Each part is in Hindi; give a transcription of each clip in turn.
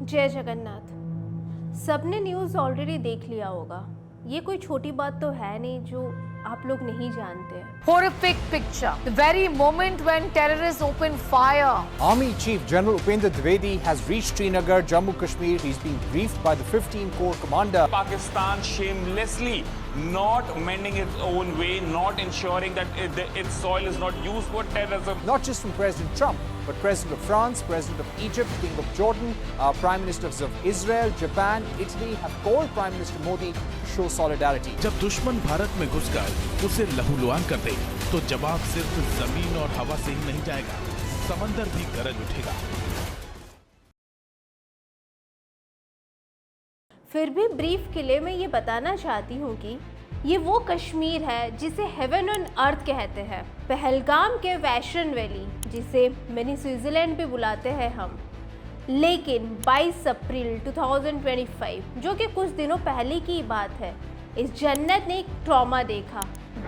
जय जगन्नाथ। सबने न्यूज़ ऑलरेडी देख लिया होगा। ये कोई छोटी बात तो है नहीं जो आप लोग नहीं जानते। Horrific picture. The very moment when terrorists opened fire. Army Chief General Upendra Dwivedi has reached Srinagar, Jammu Kashmir. He's been briefed by the 15 Corps commander. Pakistan shamelessly not mending its own way, not ensuring that its soil is not used for terrorism. Not just from President Trump, but President of France, President of Egypt, King of Jordan, Prime Ministers of Israel, Japan, Italy have called Prime Minister Modi to show solidarity. जब दुश्मन भारत में घुस कर उसे लहूलुहान कर दे तो जवाब सिर्फ जमीन और हवा से ही नहीं जाएगा, समंदर भी गरज उठेगा। फिर भी ब्रीफ के लिए मैं ये बताना चाहती हूँ कि ये वो कश्मीर है जिसे हेवन ऑन अर्थ कहते हैं। पहलगाम के वैशन वैली जिसे मिनी स्विट्जरलैंड भी बुलाते हैं हम। लेकिन 22 अप्रैल 2025 जो कि कुछ दिनों पहले की बात है, इस जन्नत ने एक ट्रॉमा देखा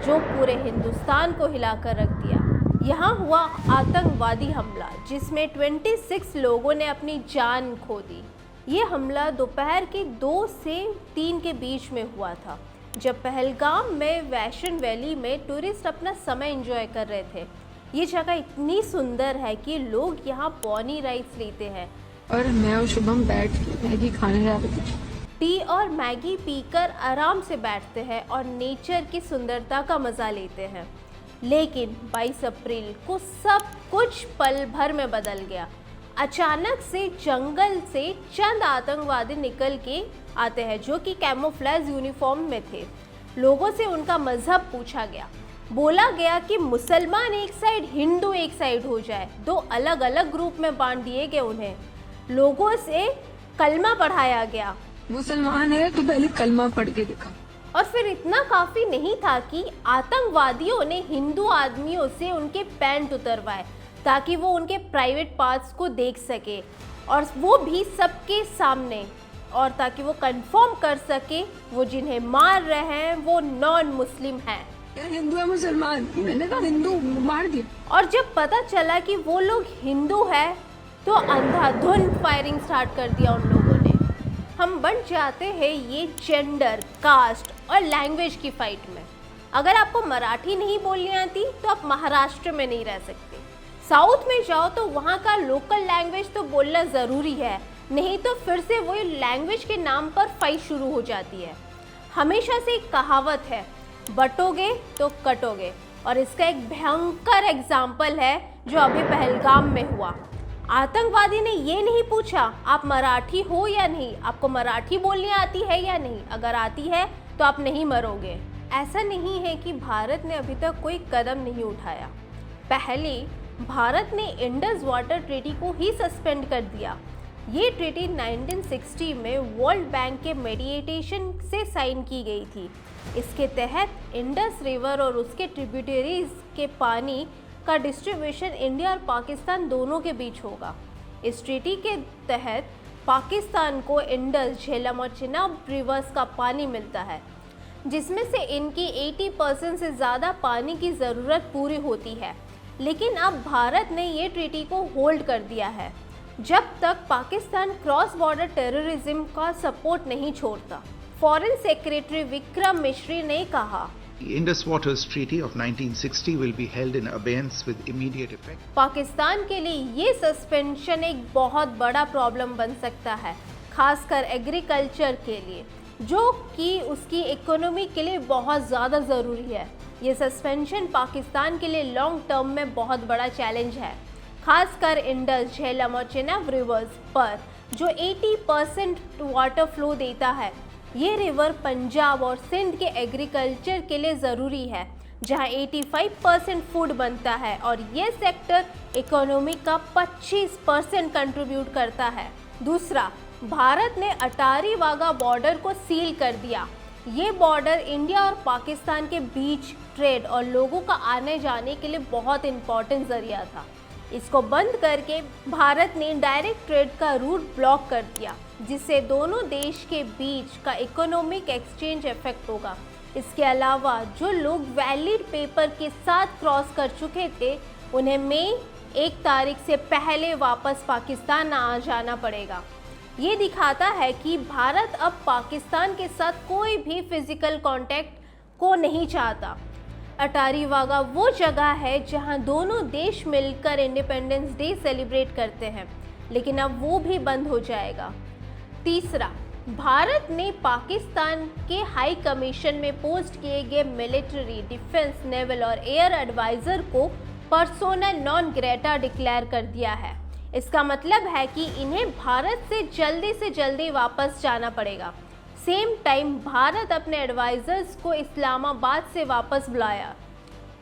जो पूरे हिंदुस्तान को हिलाकर रख दिया। यहाँ हुआ आतंकवादी हमला जिसमें 26 लोगों ने अपनी जान खो दी। ये हमला दोपहर के 2 से 3 के बीच में हुआ था, जब पहलगाम में वैशन वैली में टूरिस्ट अपना समय एंजॉय कर रहे थे। ये जगह इतनी सुंदर है कि लोग यहाँ पॉनी राइड्स लेते हैं और मैं और शुभम बैठ के मैगी खाने जा रहे थे। टी और मैगी पीकर आराम से बैठते हैं और नेचर की सुंदरता का मज़ा लेते हैं। लेकिन 22 अप्रैल को सब कुछ पल भर में बदल गया। अचानक से जंगल से चंद आतंकवादी निकल के आते हैं जो कि कैमोफ्लेज यूनिफॉर्म में थे। लोगों से उनका मजहब पूछा गया। बोला गया कि मुसलमान एक साइड, हिंदू एक साइड हो जाए। 2 अलग अलग ग्रुप में बांट दिए गए उन्हें। लोगों से कलमा पढ़ाया गया। मुसलमान है तो पहले कलमा पढ़ के दिखा। और फिर इतना काफ़ी नहीं था कि आतंकवादियों ने हिंदू आदमियों से उनके पैंट उतरवाए ताकि वो उनके प्राइवेट पार्ट्स को देख सके, और वो भी सबके सामने, और ताकि वो कंफर्म कर सके वो जिन्हें मार रहे हैं वो नॉन मुस्लिम हैं। हिंदू है मुसलमान, मैंने कहा हिंदू, मार दिया। और जब पता चला कि वो लोग हिंदू है तो अंधाधुंध फायरिंग स्टार्ट कर दिया उन लोगों ने। हम बढ़ जाते हैं ये जेंडर, कास्ट और लैंग्वेज की फाइट में। अगर आपको मराठी नहीं बोलनी आती तो आप महाराष्ट्र में नहीं रह सकते। साउथ में जाओ तो वहाँ का लोकल लैंग्वेज तो बोलना ज़रूरी है, नहीं तो फिर से वही लैंग्वेज के नाम पर फाइट शुरू हो जाती है। हमेशा से एक कहावत है, बटोगे तो कटोगे, और इसका एक भयंकर एग्जाम्पल है जो अभी पहलगाम में हुआ। आतंकवादी ने ये नहीं पूछा आप मराठी हो या नहीं, आपको मराठी बोलनी आती है या नहीं, अगर आती है तो आप नहीं मरोगे। ऐसा नहीं है कि भारत ने अभी तक कोई कदम नहीं उठाया। पहले भारत ने इंडस वाटर ट्रीटी को ही सस्पेंड कर दिया। ये ट्रीटी 1960 में वर्ल्ड बैंक के मेडिएशन से साइन की गई थी। इसके तहत इंडस रिवर और उसके ट्रिब्यूटरीज के पानी का डिस्ट्रीब्यूशन इंडिया और पाकिस्तान दोनों के बीच होगा। इस ट्रीटी के तहत पाकिस्तान को इंडस, झेलम और चिनाब रिवर्स का पानी मिलता है, जिसमें से इनकी 80% से ज़्यादा पानी की ज़रूरत पूरी होती है। लेकिन अब भारत ने ये ट्रीटी को होल्ड कर दिया है जब तक पाकिस्तान क्रॉस बॉर्डर टेररिज्म का सपोर्ट नहीं छोड़ता। फॉरेन सेक्रेटरी विक्रम मिश्री ने कहा, The Indus Waters Treaty of 1960 will be held in abeyance with immediate effect. Pakistan के लिए ये सस्पेंशन एक बहुत बड़ा प्रॉब्लम बन सकता है, खासकर एग्रीकल्चर के लिए, जो कि उसकी इकोनॉमी के लिए बहुत ज़्यादा ज़रूरी है। ये सस्पेंशन पाकिस्तान के लिए लॉन्ग टर्म में बहुत बड़ा चैलेंज है, खासकर इंडस, झेलम और चिनाब रिवर्स पर जो 80% वाटर फ्लो देता है। ये रिवर पंजाब और सिंध के एग्रीकल्चर के लिए ज़रूरी है, जहां 85% फूड बनता है, और ये सेक्टर इकोनॉमी का 25% कंट्रीब्यूट करता है। दूसरा, भारत ने अटारी वाघा बॉर्डर को सील कर दिया। ये बॉर्डर इंडिया और पाकिस्तान के बीच ट्रेड और लोगों का आने जाने के लिए बहुत इम्पोर्टेंट ज़रिया था। इसको बंद करके भारत ने डायरेक्ट ट्रेड का रूट ब्लॉक कर दिया, जिससे दोनों देश के बीच का इकोनॉमिक एक्सचेंज इफेक्ट होगा। इसके अलावा जो लोग वैलिड पेपर के साथ क्रॉस कर चुके थे उन्हें मई 1 तारीख से पहले वापस पाकिस्तान आ जाना पड़ेगा। ये दिखाता है कि भारत अब पाकिस्तान के साथ कोई भी फिजिकल कांटेक्ट को नहीं चाहता। अटारी वाघा वो जगह है जहां दोनों देश मिलकर इंडिपेंडेंस डे सेलिब्रेट करते हैं, लेकिन अब वो भी बंद हो जाएगा। तीसरा, भारत ने पाकिस्तान के हाई कमीशन में पोस्ट किए गए मिलिट्री, डिफेंस, नेवल और एयर एडवाइजर को पर्सोना नॉन ग्रेटा डिक्लेयर कर दिया है। इसका मतलब है कि इन्हें भारत से जल्दी वापस जाना पड़ेगा। सेम टाइम भारत अपने एडवाइजर्स को इस्लामाबाद से वापस बुलाया।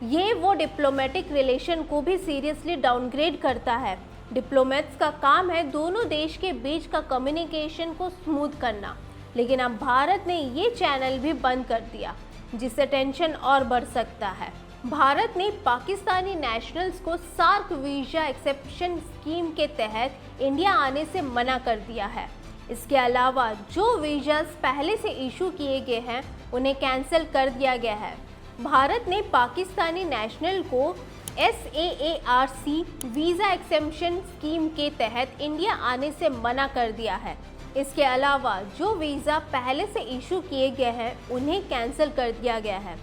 ये वो डिप्लोमेटिक रिलेशन को भी सीरियसली डाउनग्रेड करता है। डिप्लोमेट्स का काम है दोनों देश के बीच का कम्युनिकेशन को स्मूथ करना, लेकिन अब भारत ने ये चैनल भी बंद कर दिया, जिससे टेंशन और बढ़ सकता है। भारत ने पाकिस्तानी नेशनल्स को सार्क वीज़ा एक्सेप्शन स्कीम के तहत इंडिया आने से मना कर दिया है। इसके अलावा जो वीज़ास पहले से इशू किए गए हैं उन्हें कैंसिल कर दिया गया है। भारत ने पाकिस्तानी नेशनल को SAARC वीज़ा एक्सेप्शन स्कीम के तहत इंडिया आने से मना कर दिया है। इसके अलावा जो वीज़ा पहले से इशू किए गए हैं उन्हें कैंसिल कर दिया गया है।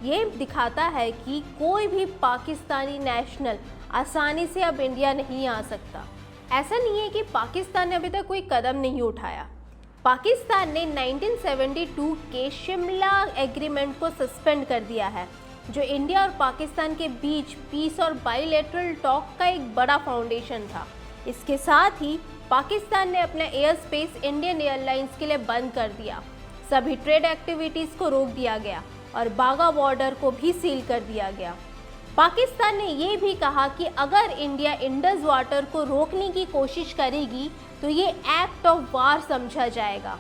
ये दिखाता है कि कोई भी पाकिस्तानी नेशनल आसानी से अब इंडिया नहीं आ सकता। ऐसा नहीं है कि पाकिस्तान ने अभी तक कोई कदम नहीं उठाया। पाकिस्तान ने 1972 के शिमला एग्रीमेंट को सस्पेंड कर दिया है, जो इंडिया और पाकिस्तान के बीच पीस और बाइलेटरल टॉक का एक बड़ा फाउंडेशन था। इसके साथ ही पाकिस्तान ने अपना एयर स्पेस इंडियन एयरलाइंस के लिए बंद कर दिया। सभी ट्रेड एक्टिविटीज़ को रोक दिया गया और बागा बॉर्डर को भी सील कर दिया गया। पाकिस्तान ने ये भी कहा कि अगर इंडिया इंडस वाटर को रोकने की कोशिश करेगी तो ये एक्ट ऑफ वार समझा जाएगा।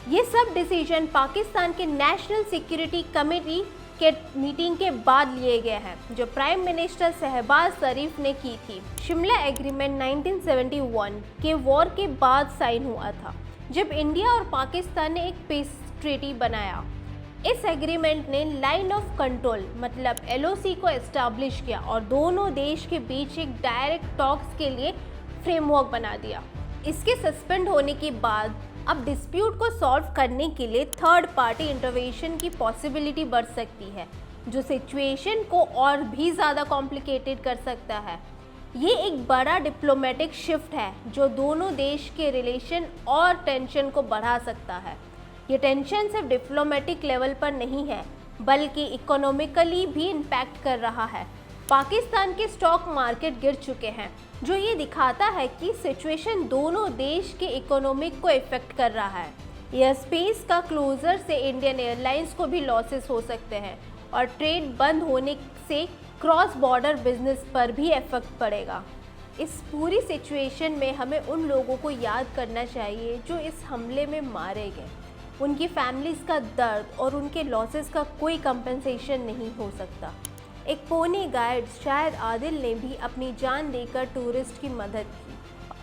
ये सब डिसीजन पाकिस्तान के नेशनल सिक्योरिटी कमेटी के मीटिंग के बाद लिए गए हैं, जो प्राइम मिनिस्टर शहबाज शरीफ ने की थी। शिमला एग्रीमेंट 1971 के वॉर के बाद साइन हुआ था, जब इंडिया और पाकिस्तान ने एक पीस ट्रीटी बनाया। इस एग्रीमेंट ने लाइन ऑफ कंट्रोल मतलब LOC को एस्टैब्लिश किया और दोनों देश के बीच एक डायरेक्ट टॉक्स के लिए फ्रेमवर्क बना दिया। इसके सस्पेंड होने के बाद अब डिस्प्यूट को सॉल्व करने के लिए थर्ड पार्टी इंटरवेंशन की पॉसिबिलिटी बढ़ सकती है, जो सिचुएशन को और भी ज़्यादा कॉम्प्लिकेटेड कर सकता है। ये एक बड़ा डिप्लोमेटिक शिफ्ट है जो दोनों देश के रिलेशन और टेंशन को बढ़ा सकता है। ये टेंशन सिर्फ डिप्लोमेटिक लेवल पर नहीं है, बल्कि इकोनॉमिकली भी इम्पैक्ट कर रहा है। पाकिस्तान के स्टॉक मार्केट गिर चुके हैं, जो ये दिखाता है कि सिचुएशन दोनों देश के इकोनॉमिक को इफेक्ट कर रहा है। एयर स्पेस का क्लोजर से इंडियन एयरलाइंस को भी लॉसेस हो सकते हैं और ट्रेड बंद होने से क्रॉस बॉर्डर बिजनेस पर भी इफेक्ट पड़ेगा। इस पूरी सिचुएशन में हमें उन लोगों को याद करना चाहिए जो इस हमले में मारे गए। उनकी फैमिलीज़ का दर्द और उनके लॉसेस का कोई कंपनसेशन नहीं हो सकता। एक पोनी गाइड शायद आदिल ने भी अपनी जान देकर टूरिस्ट की मदद की।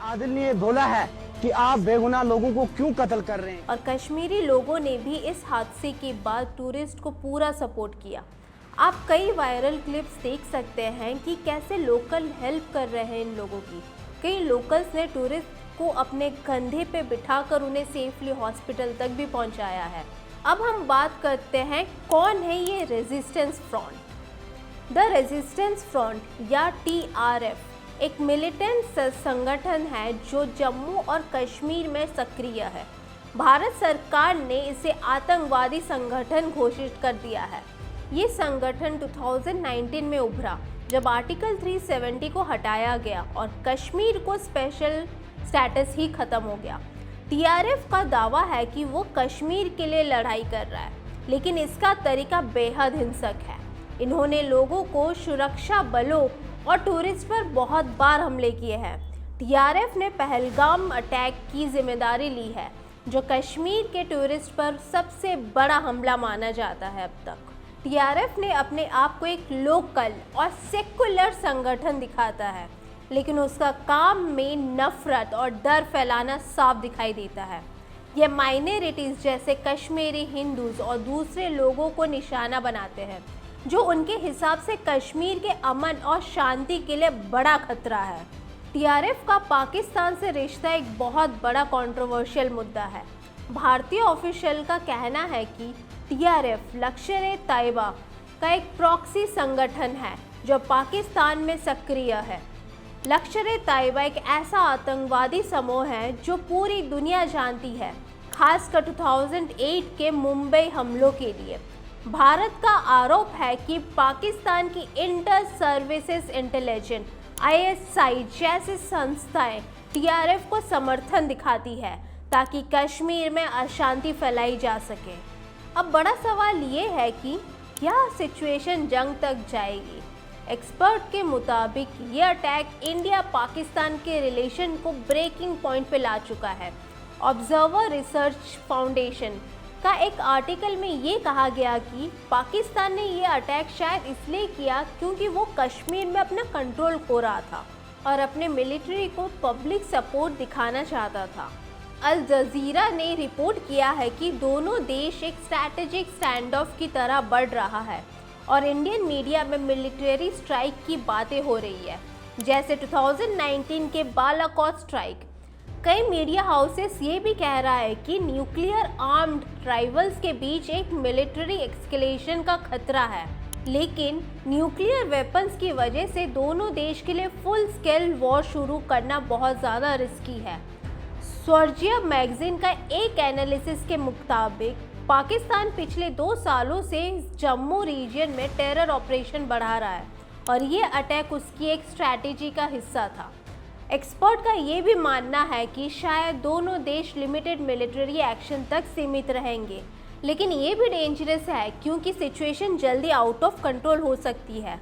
आदिल ने ये बोला है कि आप बेगुनाह लोगों को क्यों कत्ल कर रहे हैं। और कश्मीरी लोगों ने भी इस हादसे के बाद टूरिस्ट को पूरा सपोर्ट किया। आप कई वायरल क्लिप्स देख सकते हैं कि कैसे लोकल हेल्प कर रहे हैं इन लोगों की। कई लोकल्स ने टूरिस्ट को अपने कंधे पे बिठाकर उन्हें सेफली हॉस्पिटल तक भी पहुंचाया है। अब हम बात करते हैं कौन है ये resistance front. The resistance front या TRF एक मिलिटेंट संगठन है जो जम्मू और कश्मीर में सक्रिय है। भारत सरकार ने इसे आतंकवादी संगठन घोषित कर दिया है। ये संगठन 2019 में उभरा जब आर्टिकल 370 को हटाया गया और कश्मीर को स्पेशल स्टेटस ही खत्म हो गया। TRF का दावा है कि वो कश्मीर के लिए लड़ाई कर रहा है, लेकिन इसका तरीका बेहद हिंसक है। इन्होंने लोगों को, सुरक्षा बलों और टूरिस्ट पर बहुत बार हमले किए हैं। TRF ने पहलगाम अटैक की जिम्मेदारी ली है, जो कश्मीर के टूरिस्ट पर सबसे बड़ा हमला माना जाता है अब तक। TRF ने अपने आप को एक लोकल और सेकुलर संगठन दिखाता है, लेकिन उसका काम में नफरत और डर फैलाना साफ दिखाई देता है। यह माइनॉरिटीज़ जैसे कश्मीरी हिंदूज और दूसरे लोगों को निशाना बनाते हैं, जो उनके हिसाब से कश्मीर के अमन और शांति के लिए बड़ा खतरा है। टीआरएफ का पाकिस्तान से रिश्ता एक बहुत बड़ा कंट्रोवर्शियल मुद्दा है। भारतीय ऑफिशियल का कहना है कि टीआरएफ लश्कर-ए-तैयबा का एक प्रॉक्सी संगठन है जो पाकिस्तान में सक्रिय है। लश्कर-ए-तैयबा एक ऐसा आतंकवादी समूह है जो पूरी दुनिया जानती है, खासकर 2008 के मुंबई हमलों के लिए। भारत का आरोप है कि पाकिस्तान की इंटर सर्विसेज इंटेलिजेंस ISI जैसी संस्थाएं टीआरएफ को समर्थन दिखाती है ताकि कश्मीर में अशांति फैलाई जा सके। अब बड़ा सवाल ये है कि क्या सिचुएशन जंग तक जाएगी। एक्सपर्ट के मुताबिक ये अटैक इंडिया पाकिस्तान के रिलेशन को ब्रेकिंग पॉइंट पे ला चुका है। ऑब्जर्वर रिसर्च फाउंडेशन का एक आर्टिकल में ये कहा गया कि पाकिस्तान ने ये अटैक शायद इसलिए किया क्योंकि वो कश्मीर में अपना कंट्रोल खो रहा था और अपने मिलिट्री को पब्लिक सपोर्ट दिखाना चाहता था। अल जजीरा ने रिपोर्ट किया है कि दोनों देश एक स्ट्रैटेजिक स्टैंड ऑफ की तरह बढ़ रहा है और इंडियन मीडिया में मिलिट्री स्ट्राइक की बातें हो रही है, जैसे 2019 के बालाकोट स्ट्राइक। कई मीडिया हाउसेस ये भी कह रहा है कि न्यूक्लियर आर्म्ड राइवल्स के बीच एक मिलिट्री एस्केलेशन का खतरा है, लेकिन न्यूक्लियर वेपन्स की वजह से दोनों देश के लिए फुल स्केल वॉर शुरू करना बहुत ज़्यादा रिस्की है। स्वर्जिया मैगजीन का एक एनालिसिस के मुताबिक पाकिस्तान पिछले 2 सालों से जम्मू रीजन में टेरर ऑपरेशन बढ़ा रहा है और ये अटैक उसकी एक स्ट्रैटेजी का हिस्सा था। एक्सपर्ट का ये भी मानना है कि शायद दोनों देश लिमिटेड मिलिट्री एक्शन तक सीमित रहेंगे, लेकिन ये भी डेंजरस है क्योंकि सिचुएशन जल्दी आउट ऑफ कंट्रोल हो सकती है।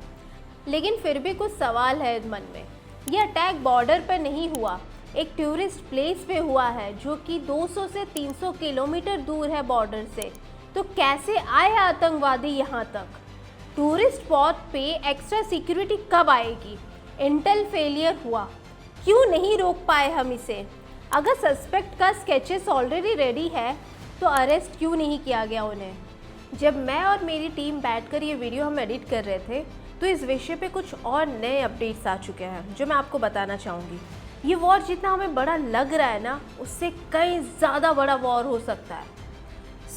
लेकिन फिर भी कुछ सवाल है मन में। ये अटैक बॉर्डर पर नहीं हुआ, एक टूरिस्ट प्लेस पे हुआ है जो कि 200 से 300 किलोमीटर दूर है बॉर्डर से। तो कैसे आए आतंकवादी यहाँ तक? टूरिस्ट स्पॉट पे एक्स्ट्रा सिक्योरिटी कब आएगी? इंटेल फेलियर हुआ, क्यों नहीं रोक पाए हम इसे? अगर सस्पेक्ट का स्केचेस ऑलरेडी रेडी है तो अरेस्ट क्यों नहीं किया गया उन्हें? जब मैं और मेरी टीम बैठकर ये वीडियो हम एडिट कर रहे थे तो इस विषय पे कुछ और नए अपडेट्स आ चुके हैं जो मैं आपको बताना चाहूँगी। ये वॉर जितना हमें बड़ा लग रहा है ना, उससे कई ज़्यादा बड़ा वॉर हो सकता है।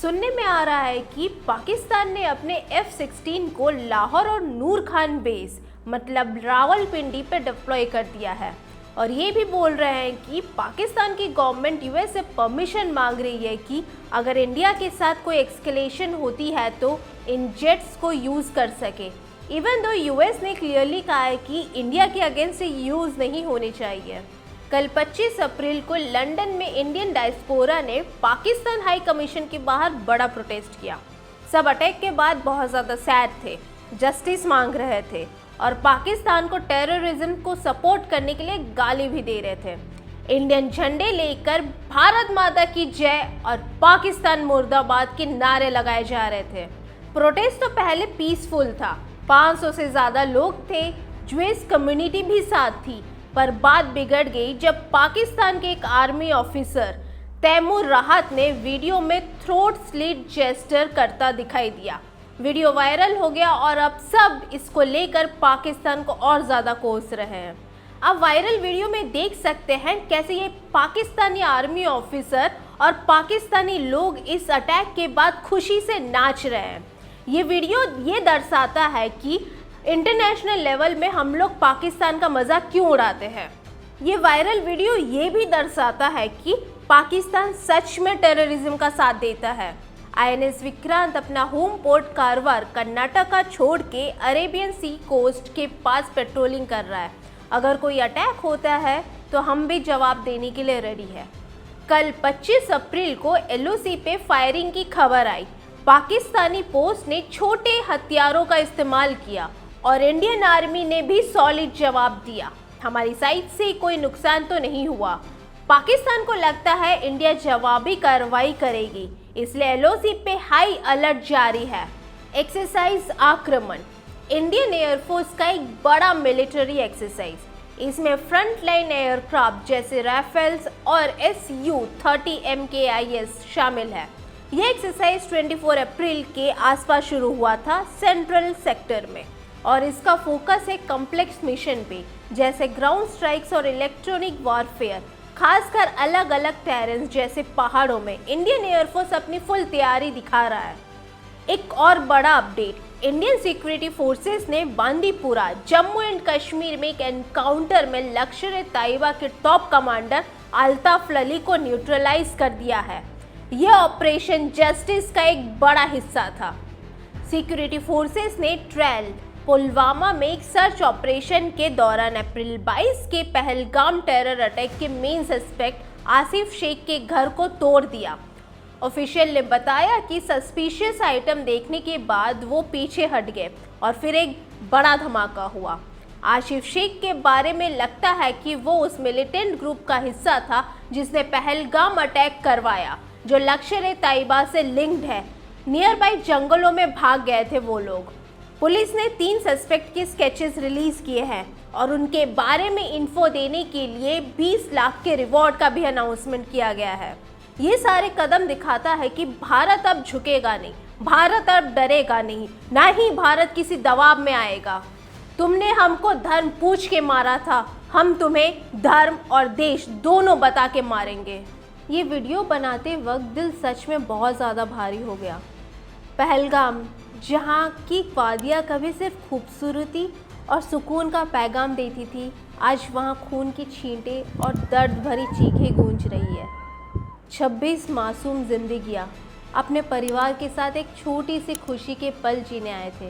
सुनने में आ रहा है कि पाकिस्तान ने अपने F-16 को लाहौर और नूर खान बेस मतलब रावलपिंडी पे डिप्लॉय कर दिया है और ये भी बोल रहे हैं कि पाकिस्तान की गवर्नमेंट US से परमिशन मांग रही है कि अगर इंडिया के साथ कोई एक्सकेलेशन होती है तो इन जेट्स को यूज़ कर सके। इवन दो US ने क्लियरली कहा है कि इंडिया के अगेंस्ट से यूज़ नहीं होने चाहिए। कल 25 अप्रैल को लंदन में इंडियन डायस्पोरा ने पाकिस्तान हाई कमीशन के बाहर बड़ा प्रोटेस्ट किया। सब अटैक के बाद बहुत ज़्यादा सैड थे, जस्टिस मांग रहे थे और पाकिस्तान को टेररिज्म को सपोर्ट करने के लिए गाली भी दे रहे थे। इंडियन झंडे लेकर भारत माता की जय और पाकिस्तान मुर्दाबाद के नारे लगाए जा रहे थे। प्रोटेस्ट तो पहले पीसफुल था, 500 से ज़्यादा लोग थे, ज्यूइश कम्युनिटी भी साथ थी, पर बात बिगड़ गई जब पाकिस्तान के एक आर्मी ऑफिसर तैमूर राहत ने वीडियो में थ्रोट स्लिट जेस्चर करता दिखाई दिया। वीडियो वायरल हो गया और अब सब इसको लेकर पाकिस्तान को और ज़्यादा कोस रहे हैं। अब वायरल वीडियो में देख सकते हैं कैसे ये पाकिस्तानी आर्मी ऑफिसर और पाकिस्तानी लोग इस अटैक के बाद खुशी से नाच रहे हैं। ये वीडियो ये दर्शाता है कि इंटरनेशनल लेवल में हम लोग पाकिस्तान का मजाक क्यों उड़ाते हैं। ये वायरल वीडियो ये भी दर्शाता है कि पाकिस्तान सच में टेररिज्म का साथ देता है। INS विक्रांत अपना होम पोर्ट कारवार कर्नाटका छोड़ के अरेबियन सी कोस्ट के पास पेट्रोलिंग कर रहा है। अगर कोई अटैक होता है तो हम भी जवाब देने के लिए रेडी है। कल 25 अप्रैल को LOC पे फायरिंग की खबर आई। पाकिस्तानी पोस्ट ने छोटे हथियारों का इस्तेमाल किया और इंडियन आर्मी ने भी सॉलिड जवाब दिया। हमारी साइड से कोई नुकसान तो नहीं हुआ। पाकिस्तान को लगता है इंडिया जवाबी कार्रवाई करेगी, इसलिए LOC पे हाई अलर्ट जारी है। एक्सरसाइज आक्रमण इंडियन एयरफोर्स का एक बड़ा मिलिट्री एक्सरसाइज। इसमें फ्रंटलाइन एयरक्राफ्ट जैसे राफेल्स और Su-30 MKIs शामिल है। यह एक्सरसाइज 24 अप्रैल के आसपास शुरू हुआ था सेंट्रल सेक्टर में। और इसका फोकस है कॉम्प्लेक्स मिशन पे, जैसे ग्राउंड स्ट्राइक्स और इलेक्ट्रॉनिक वॉरफेयर, खासकर अलग अलग टेरेंस जैसे पहाड़ों में इंडियन एयरफोर्स अपनी फुल तैयारी दिखा रहा है। एक और बड़ा अपडेट, इंडियन सिक्योरिटी फोर्सेस ने बांदीपुरा जम्मू एंड कश्मीर में एक एनकाउंटर में लश्कर-ए-तैयबा के टॉप कमांडर अल्ताफ अली को न्यूट्रलाइज कर दिया है। यह ऑपरेशन जस्टिस का एक बड़ा हिस्सा था। सिक्योरिटी फोर्सेस ने ट्रेल पुलवामा में एक सर्च ऑपरेशन के दौरान अप्रैल 22 के पहलगाम टेरर अटैक के मेन सस्पेक्ट आसिफ शेख के घर को तोड़ दिया। ऑफिशियल ने बताया कि सस्पिशियस आइटम देखने के बाद वो पीछे हट गए और फिर एक बड़ा धमाका हुआ। आसिफ शेख के बारे में लगता है कि वो उस मिलिटेंट ग्रुप का हिस्सा था जिसने पहलगाम अटैक करवाया, जो लश्कर-ए-तैयबा से लिंक्ड है। नियर बाई जंगलों में भाग गए थे वो लोग। पुलिस ने 3 सस्पेक्ट के स्केचेस रिलीज किए हैं और उनके बारे में इन्फो देने के लिए 20 लाख के रिवॉर्ड का भी अनाउंसमेंट किया गया है। ये सारे कदम दिखाता है कि भारत अब झुकेगा नहीं, भारत अब डरेगा नहीं, ना ही भारत किसी दबाव में आएगा। तुमने हमको धर्म पूछ के मारा था, हम तुम्हें धर्म और देश दोनों बता के मारेंगे। ये वीडियो बनाते वक्त दिल सच में बहुत ज़्यादा भारी हो गया। पहलगाम, जहाँ की वादियाँ कभी सिर्फ खूबसूरती और सुकून का पैगाम देती थी, आज वहाँ खून की छींटें और दर्द भरी चीखें गूंज रही है। 26 मासूम जिंदगियाँ अपने परिवार के साथ एक छोटी सी खुशी के पल जीने आए थे,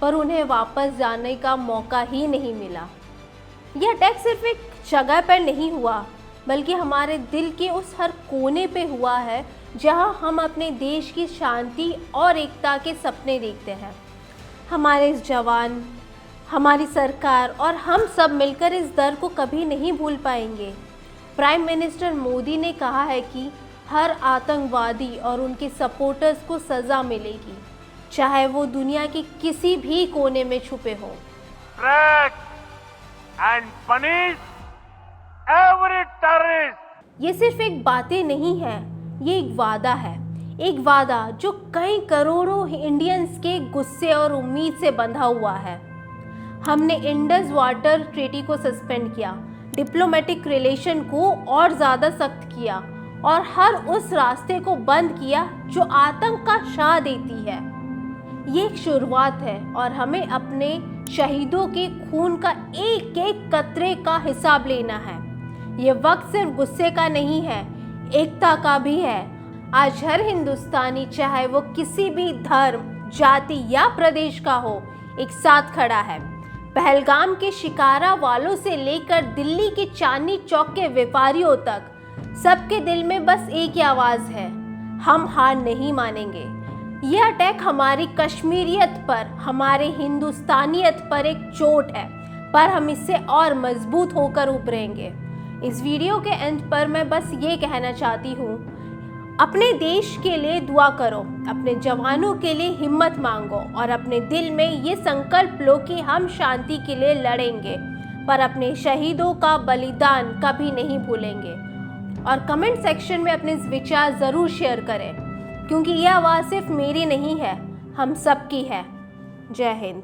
पर उन्हें वापस जाने का मौका ही नहीं मिला। यह अटैक सिर्फ एक जगह पर नहीं हुआ, बल्कि हमारे दिल के उस हर कोने पे हुआ है जहां हम अपने देश की शांति और एकता के सपने देखते हैं। हमारे इस जवान, हमारी सरकार और हम सब मिलकर इस दर्द को कभी नहीं भूल पाएंगे। प्राइम मिनिस्टर मोदी ने कहा है कि हर आतंकवादी और उनके सपोर्टर्स को सज़ा मिलेगी, चाहे वो दुनिया के किसी भी कोने में छुपे हों। Track and punish every terrorist। ये सिर्फ एक बातें नहीं है, ये एक वादा है, एक वादा जो कई करोड़ों इंडियंस के गुस्से और उम्मीद से बंधा हुआ है। हमने इंडस वाटर ट्रीटी को सस्पेंड किया, डिप्लोमेटिक रिलेशन को और ज़्यादा सख्त किया और हर उस रास्ते को बंद किया जो आतंक का शाह देती है। ये एक शुरुआत है और हमें अपने शहीदों के खून का एक एक कतरे का हिसाब लेना है। ये वक्त सिर्फ गुस्से का नहीं है, एकता का भी है। आज हर हिंदुस्तानी, चाहे वो किसी भी धर्म, जाति या प्रदेश का हो, एक साथ खड़ा है। पहलगाम के शिकारा वालों से लेकर दिल्ली के चांदनी चौक के व्यापारियों तक, सबके दिल में बस एक ही आवाज़ है, हम हार नहीं मानेंगे। यह अटैक हमारी कश्मीरियत पर, हमारे हिंदुस्तानियत पर एक चोट है, पर हम इससे और मजबूत होकर उभरेंगे। इस वीडियो के एंड पर मैं बस ये कहना चाहती हूँ, अपने देश के लिए दुआ करो, अपने जवानों के लिए हिम्मत मांगो और अपने दिल में ये संकल्प लो कि हम शांति के लिए लड़ेंगे, पर अपने शहीदों का बलिदान कभी नहीं भूलेंगे। और कमेंट सेक्शन में अपने विचार ज़रूर शेयर करें, क्योंकि यह आवाज़ सिर्फ मेरी नहीं है, हम सबकी है। जय हिंद।